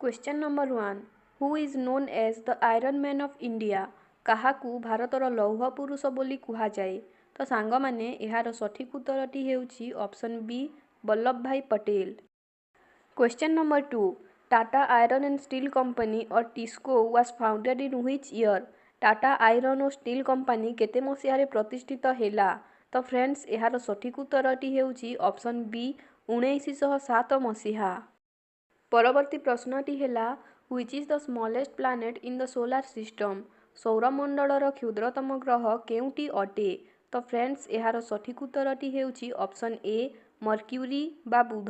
Question number 1 who is known as the iron man of India काहाकू भारतर लौह पुरुष बोली कुहाଯାଏ तो सांगमाने एहार सठिक उत्तरटी हेउछि option B Vallabhbhai Patel. Question number 2 Tata iron and steel company और TISCO was founded in which year Tata iron और स्टील कंपनी केते मसिहारे प्रतिष्ठित हेला तो फ्रेंड्स एहार सठिक उत्तरटी हेउछि ऑप्शन बी 1907 मसिहा। परवर्ती प्रश्नटी हेला which is the smallest planet in the solar system सौरमंडलर क्षुद्रतम ग्रह केउटी अटे तो फ्रेंड्स एहार सठिक उत्तरटी हेउछि ऑप्शन ए मर्क्यूरी बा बुध।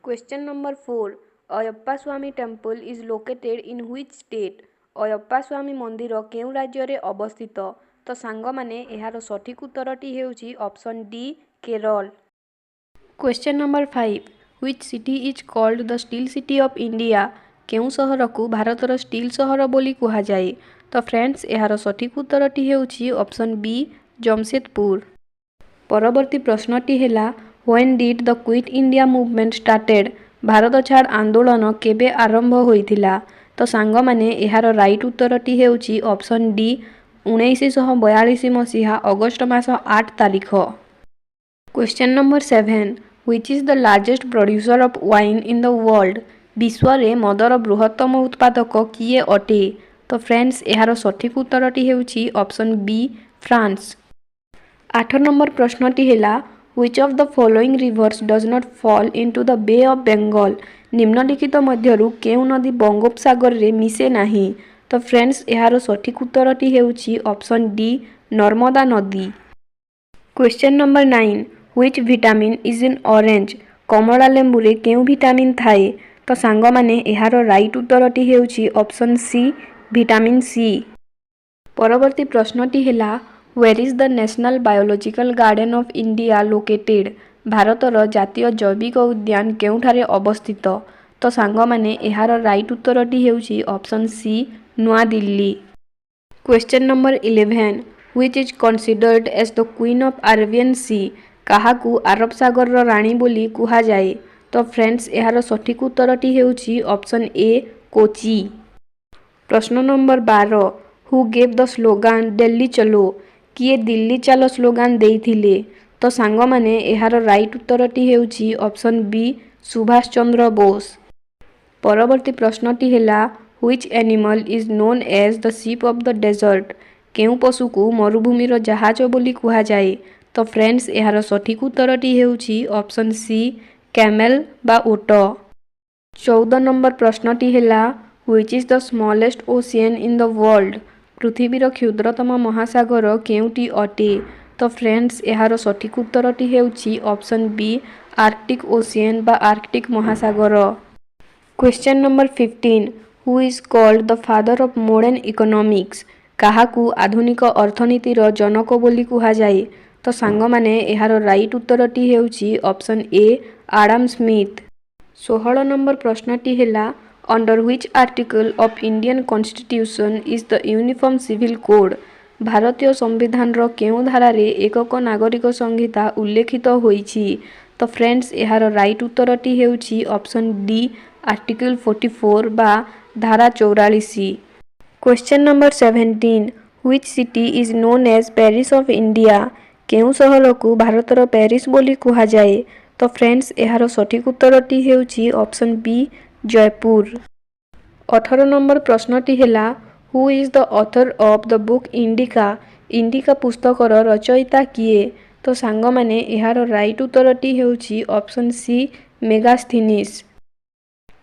Question number 4 Ayyappa Swamy temple is located in which state Ayyappa Swamy मंदिर केउ राज्य रे अवस्थित तो सांगमाने एहार सठिक उत्तरटी हेउछि option D Kerala. Question number 5 which city is called the steel city of India केउ सहर को भारतर स्टील सहर बोली कुहाଯାଏ तो फ्रेंड्स एहार सठिक उत्तरटी हेउछि ऑप्शन बी जमशेदपुर। परवर्ती प्रश्नटी हेला when did the quit India movement started भारत छाड़ आंदोलन केबे आरंभ होइथिला तो सांगमाने एहार राइट उत्तरटी हेउछि ऑप्शन डी 1942 मसीहा अगस्ट मास 8 तारिख। Question number 7 which is the largest producer of wine in the world विश्व रे मदर बृहत्तम उत्पादक किए अटे तो फ्रेंड्स एहार सठिक उत्तरटी हेउछि ऑप्शन बी फ्रांस। 8 नंबर प्रश्नटी हेला which of the following rivers does not fall into the bay of Bengal निम्नलिखित मध्यरु केउ नदी बंगोपसागर रे मिसे नाही तो फ्रेंड्स एहार सठिक उत्तरटी हेउछि ऑप्शन डी नर्मदा नदी। Question number 9 which vitamin is in orange कमला लेंबू रे केउ विटामिन थाए तो सांगमाने एहार राइट उत्तरटी हेउछि ऑप्शन सी विटामिन सी। परवर्ती प्रश्नटी हेला where is the national biological garden of India located भारतर जातीय जैविक उद्यान केउठारे अवस्थित तो सांगमाने एहार राइट उत्तरटी हेउछि ऑप्शन सी नुआ Delhi. Question number 11 which is considered as the queen of Arabian sea काहाकू अरब सागर राणी बोली कुहाଯାଏ तो फ्रेंड्स एहार सठिक उत्तरटी हेउछि ऑप्शन ए कोची। प्रश्न number 12 who gave the slogan Delhi chalo किए दिल्ली चालो स्लोगान देइथिले तो सांगमाने एहार राइट उत्तरटी हेउछि ऑप्शन बी सुभाष चंद्र बोस। परवर्ती प्रश्नटी हेला which animal is known as the ship of the desert केउ पशु को मरुभूमिर जहाज बोली कुहाଯାଏ तो फ्रेंड्स एहार सठिक उत्तरटी हेउछि ऑप्शन सी कैमेल बा ओट। 14 नंबर प्रश्नटी हेला which is the smallest ocean in the world पृथ्वीर क्षुद्रतम महासागर केउटी अटे तो फ्रेंड्स एहार सठिक उत्तरटी हेउछि ऑप्शन बी आर्कटिक ओशियन बा आर्कटिक महासागर। Question number 15 who is called the father of modern economics काहाकू आधुनिक अर्थनीतिर जनक बोली कुहाଯାଏ तो सांगमाने एहार राइट उत्तरटी हेउछि option A Adam Smith. 16 number प्रश्नटी हेला under which article of Indian constitution is the uniform civil code भारतीय संविधान रो केउ धारा रे एकक नागरिक संहिता उल्लेखित होईछि तो फ्रेंड्स एहार राइट उत्तरटी हेउछि ऑप्शन डी आर्टिकल 44 बा धारा 44। Question number 17 which city is known as Paris of India केउ सहर को भारतर पेरिस बोली कुहाଯାଏ तो फ्रेंड्स एहार सठिक उत्तरटी हेउछि ऑप्शन बी जयपुर। 18 नंबर प्रश्नटी हेला who is the author of the book Indica Indica पुस्तकर रचयिता किए तो सांगमाने एहार राइट उत्तरटी हेउछि ऑप्शन सी मेगास्थीनिस।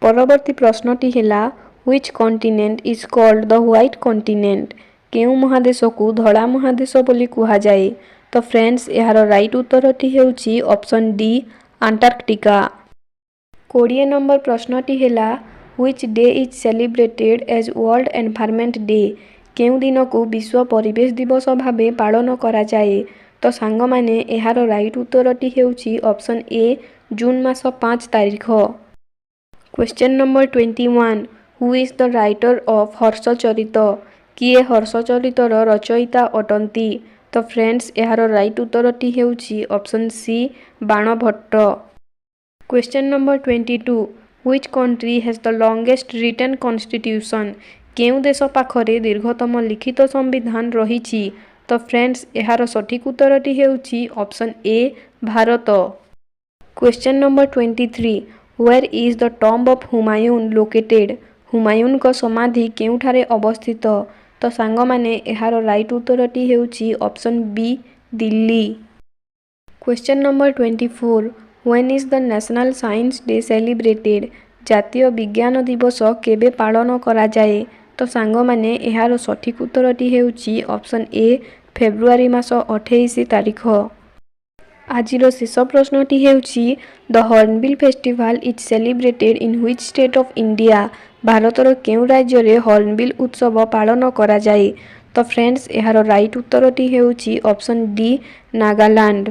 परवर्ती प्रश्नटी हेला which continent is called the white continent केउ महादेश को धड़ा महादेश बोली कुहाଯାଏ तो फ्रेंड्स एहार राइट उत्तरटी हेउछि ऑप्शन डी अंटार्कटिका। 20 नंबर प्रश्नटी हेला which day is celebrated as world environment day केउ दिन को विश्व परिवेश दिवस भाबे पालन कराଯାଏ तो सांगमाने एहार राइट उत्तरटी हेउछि ऑप्शन ए जून मास 5 तारिख। Question number 21 who is the writer of Harshacharita किए हर्षचरितर रचयिता अटंती तो फ्रेंड्स एहार राइट उत्तरटी हेउछि option C Banabhatta. Question number 22 Which country has the longest written constitution? କେଉଁ ଦେଶ ପାଖରେ ଦୀର୍ଘତମ ଲିଖିତ ସମ୍ବିଧାନ ରହିଛି? ତ ଫ୍ରେଣ୍ଡସ୍ ଏହାର ସଠିକ୍ ଉତ୍ତରଟି ହେଉଛି option A Bharat. Question number 23 Where is the tomb of Humayun located? ହୁମାୟୁନଙ୍କ ସମାଧି କେଉଁଠାରେ ଅବସ୍ଥିତ? ତ ସାଙ୍ଗମାନେ ଏହାର ରାଇଟ୍ ଉତ୍ତରଟି ହେଉଛି option B Delhi. Question number 24 When is the National Science Day celebrated? ଜାତୀୟ ବିଜ୍ଞାନ ଦିବସ କେବେ ପାଳନ କରାଯାଏ? ତ ସାଙ୍ଗମାନେ ଏହାର ସଠିକ୍ ଉତ୍ତରଟି ହେଉଛି ଅପସନ୍ ଏ ଫେବୃଆରୀ ମାସ 28 ତାରିଖ। ଆଜିର ଶେଷ ପ୍ରଶ୍ନଟି ହେଉଛି the hornbill festival is celebrated in which state of India? ଭାରତର କେଉଁ ରାଜ୍ୟରେ ହର୍ଣ୍ଣବିଲ୍ ଉତ୍ସବ ପାଳନ କରାଯାଏ? ତ ଫ୍ରେଣ୍ଡସ୍ ଏହାର ରାଇଟ୍ ଉତ୍ତରଟି ହେଉଛି ଅପସନ୍ ଡି ନାଗାଲାଣ୍ଡ।